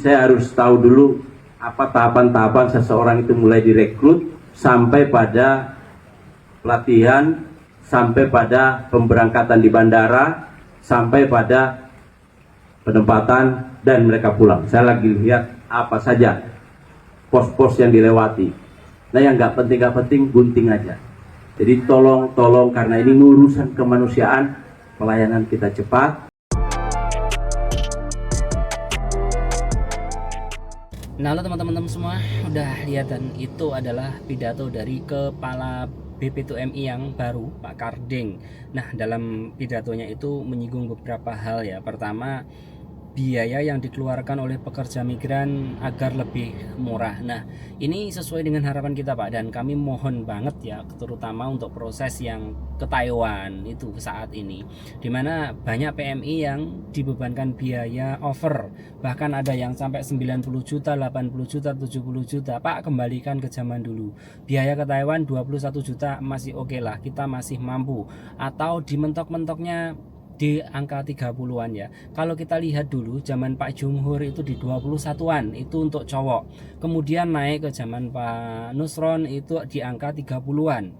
saya harus tahu dulu apa tahapan-tahapan seseorang itu mulai direkrut sampai pada pelatihan, sampai pada pemberangkatan di bandara, sampai pada penempatan dan mereka pulang. Saya lagi lihat apa saja pos-pos yang dilewati. Nah, yang nggak penting gunting aja. Jadi tolong karena ini urusan kemanusiaan, pelayanan kita cepat. Nah, halo teman-teman semua, udah lihat dan itu adalah pidato dari Kepala BP2MI yang baru, Pak Karding. Nah, dalam pidatonya itu menyinggung beberapa hal ya. Pertama, biaya yang dikeluarkan oleh pekerja migran agar lebih murah. Nah, ini sesuai dengan harapan kita, Pak, dan kami mohon banget ya, terutama untuk proses yang ke Taiwan itu saat ini, dimana banyak PMI yang dibebankan biaya over, bahkan ada yang sampai 90 juta, 80 juta, 70 juta. Pak, kembalikan ke zaman dulu. Biaya ke Taiwan 21 juta masih oke lah, kita masih mampu. Atau di mentok-mentoknya di angka 30-an ya. Kalau kita lihat dulu zaman Pak Jumhur itu di 21-an itu untuk cowok. Kemudian naik ke zaman Pak Nusron itu di angka 30-an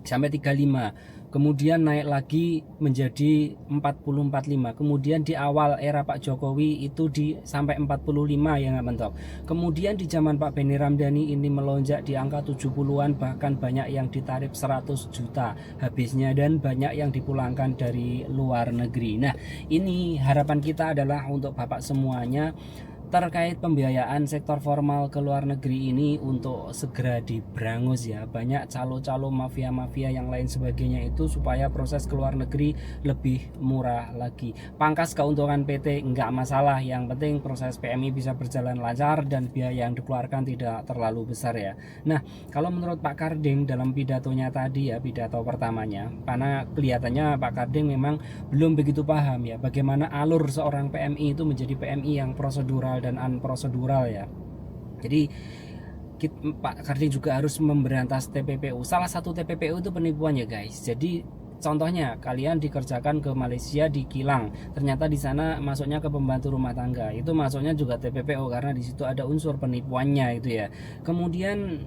sampai 35. Kemudian naik lagi menjadi 40-45. Kemudian di awal era Pak Jokowi itu di sampai 45 ya nggak mentok. Kemudian di zaman Pak Benny Ramdhani ini melonjak di angka 70-an, bahkan banyak yang ditarif 100 juta habisnya dan banyak yang dipulangkan dari luar negeri. Nah, ini harapan kita adalah untuk Bapak semuanya terkait pembiayaan sektor formal ke luar negeri ini untuk segera diberangus ya. Banyak calo-calo mafia-mafia yang lain sebagainya itu supaya proses ke luar negeri lebih murah lagi. Pangkas keuntungan PT enggak masalah, yang penting proses PMI bisa berjalan lancar dan biaya yang dikeluarkan tidak terlalu besar ya. Nah, kalau menurut Pak Karding dalam pidatonya tadi ya, pidato pertamanya, karena kelihatannya Pak Karding memang belum begitu paham ya bagaimana alur seorang PMI itu menjadi PMI yang prosedural dan unprosedural ya. Jadi Pak Karding juga harus memberantas TPPU. Salah satu TPPU itu penipuan ya guys. Jadi contohnya kalian dikerjakan ke Malaysia di kilang, ternyata di sana masuknya ke pembantu rumah tangga, itu masuknya juga TPPU karena di situ ada unsur penipuannya itu ya. Kemudian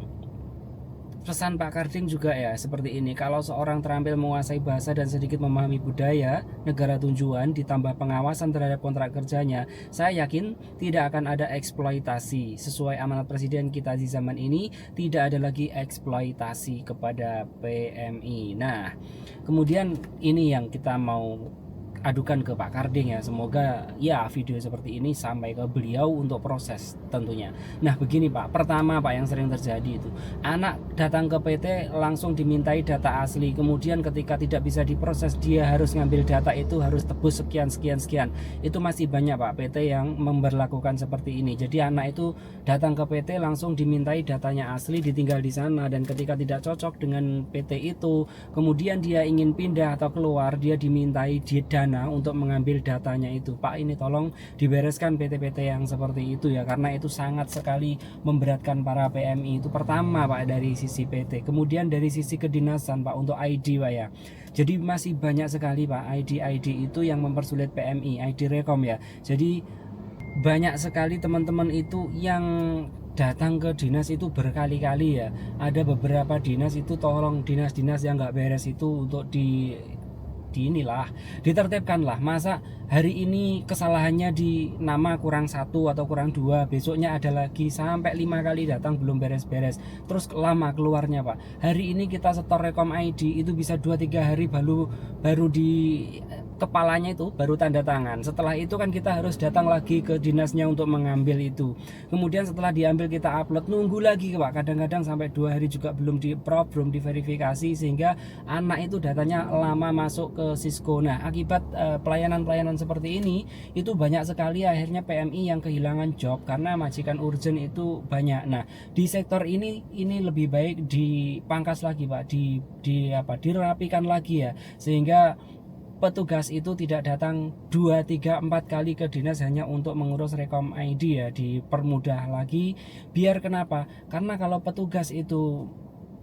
pesan Pak Karding juga ya seperti ini, kalau seorang terampil menguasai bahasa dan sedikit memahami budaya negara tujuan ditambah pengawasan terhadap kontrak kerjanya, saya yakin tidak akan ada eksploitasi. Sesuai amanat presiden kita di zaman ini, tidak ada lagi eksploitasi kepada PMI. Nah, kemudian ini yang kita mau adukan ke Pak Karding ya. Semoga ya video seperti ini sampai ke beliau untuk proses tentunya. Nah, begini Pak, pertama Pak yang sering terjadi itu anak datang ke PT langsung dimintai data asli, kemudian ketika tidak bisa diproses dia harus ngambil data itu, harus tebus sekian. Itu masih banyak Pak PT yang memberlakukan seperti ini. Jadi anak itu datang ke PT langsung dimintai datanya asli, ditinggal di sana, dan ketika tidak cocok dengan PT itu, kemudian dia ingin pindah atau keluar, dia dimintai dana untuk mengambil datanya itu. Pak, ini tolong dibereskan PT-PT yang seperti itu ya, karena itu sangat sekali memberatkan para PMI. Itu pertama Pak dari sisi PT. Kemudian dari sisi kedinasan Pak untuk ID Pak ya. Jadi masih banyak sekali Pak ID itu yang mempersulit PMI, ID Rekom ya. Jadi banyak sekali teman-teman itu yang datang ke dinas itu berkali-kali ya. Ada beberapa dinas itu tolong dinas-dinas yang nggak beres itu untuk ditertibkan lah. Masa hari ini kesalahannya di nama kurang 1 atau kurang 2, besoknya ada lagi sampai 5 kali datang belum beres-beres, terus lama keluarnya Pak. Hari ini kita setor Rekom ID itu bisa 2-3 hari baru di kepalanya itu baru tanda tangan. Setelah itu kan kita harus datang lagi ke dinasnya untuk mengambil itu. Kemudian setelah diambil kita upload, nunggu lagi Pak, kadang-kadang sampai 2 hari juga belum di-prop, belum diverifikasi, sehingga anak itu datanya lama masuk ke Cisco. Nah, akibat pelayanan-pelayanan seperti ini itu banyak sekali akhirnya PMI yang kehilangan job karena majikan urgent itu banyak. Nah, di sektor ini lebih baik dipangkas lagi Pak, dirapikan lagi ya, sehingga petugas itu tidak datang 2, 3, 4 kali ke dinas hanya untuk mengurus Rekom ID ya, dipermudah lagi. Biar kenapa? Karena kalau petugas itu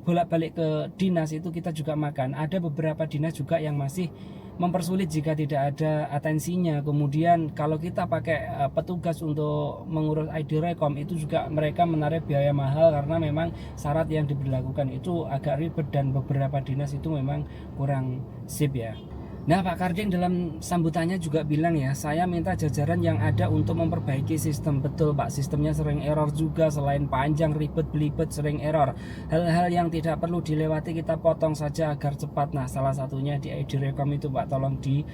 bolak-balik ke dinas itu kita juga makan. Ada beberapa dinas juga yang masih mempersulit jika tidak ada atensinya. Kemudian kalau kita pakai petugas untuk mengurus ID Rekom, itu juga mereka menarik biaya mahal karena memang syarat yang diberlakukan itu agak ribet dan beberapa dinas itu memang kurang sip ya. Nah, Pak Karding dalam sambutannya juga bilang ya, saya minta jajaran yang ada untuk memperbaiki sistem. Betul Pak, sistemnya sering error juga, selain panjang, ribet, belibet, sering error. Hal-hal yang tidak perlu dilewati kita potong saja agar cepat. Nah, salah satunya di ID Rekom itu Pak, tolong di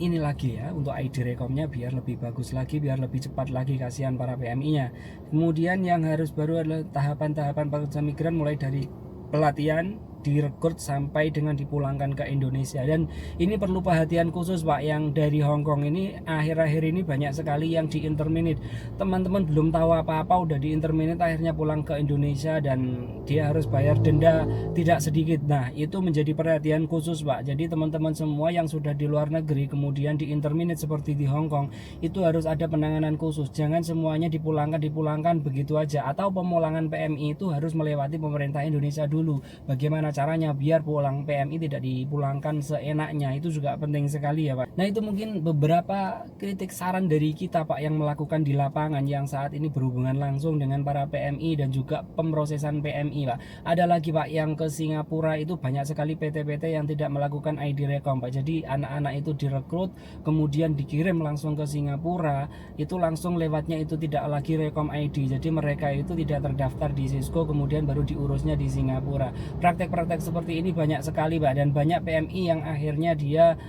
ini lagi ya, untuk ID Rekomnya biar lebih bagus lagi, biar lebih cepat lagi, kasihan para PMI-nya. Kemudian yang harus baru adalah tahapan-tahapan pekerja migran, mulai dari pelatihan, direkrut sampai dengan dipulangkan ke Indonesia. Dan ini perlu perhatian khusus Pak, yang dari Hong Kong ini akhir-akhir ini banyak sekali yang di interminate. Teman-teman belum tahu apa-apa udah di interminate, akhirnya pulang ke Indonesia dan dia harus bayar denda tidak sedikit. Nah, itu menjadi perhatian khusus Pak. Jadi teman-teman semua yang sudah di luar negeri kemudian di interminate seperti di Hong Kong, itu harus ada penanganan khusus. Jangan semuanya dipulangkan begitu aja, atau pemulangan PMI itu harus melewati pemerintah Indonesia dulu. Bagaimana caranya biar pulang PMI tidak dipulangkan seenaknya, itu juga penting sekali ya Pak. Nah, itu mungkin beberapa kritik saran dari kita Pak yang melakukan di lapangan, yang saat ini berhubungan langsung dengan para PMI dan juga pemrosesan PMI Pak. Ada lagi Pak, yang ke Singapura itu banyak sekali PT-PT yang tidak melakukan ID Rekom Pak. Jadi anak-anak itu direkrut kemudian dikirim langsung ke Singapura, itu langsung lewatnya itu tidak lagi Rekom ID. Jadi mereka itu tidak terdaftar di Cisco, kemudian baru diurusnya di Singapura. Praktek seperti ini banyak sekali Pak, dan banyak PMI yang akhirnya dia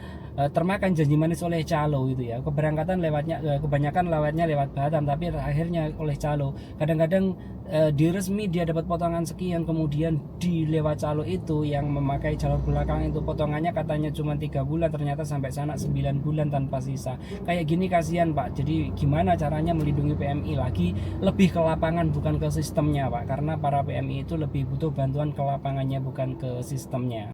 termakan janji manis oleh calo itu ya. Keberangkatan kebanyakan lewatnya lewat Batam, tapi akhirnya oleh calo. Kadang-kadang di resmi dia dapat potongan sekian, kemudian di lewat calo itu yang memakai jalur belakang itu potongannya katanya cuma 3 bulan, ternyata sampai sana 9 bulan tanpa sisa. Kayak gini kasihan Pak. Jadi gimana caranya melindungi PMI lagi, lebih ke lapangan bukan ke sistemnya Pak, karena para PMI itu lebih butuh bantuan ke lapangannya bukan ke sistemnya.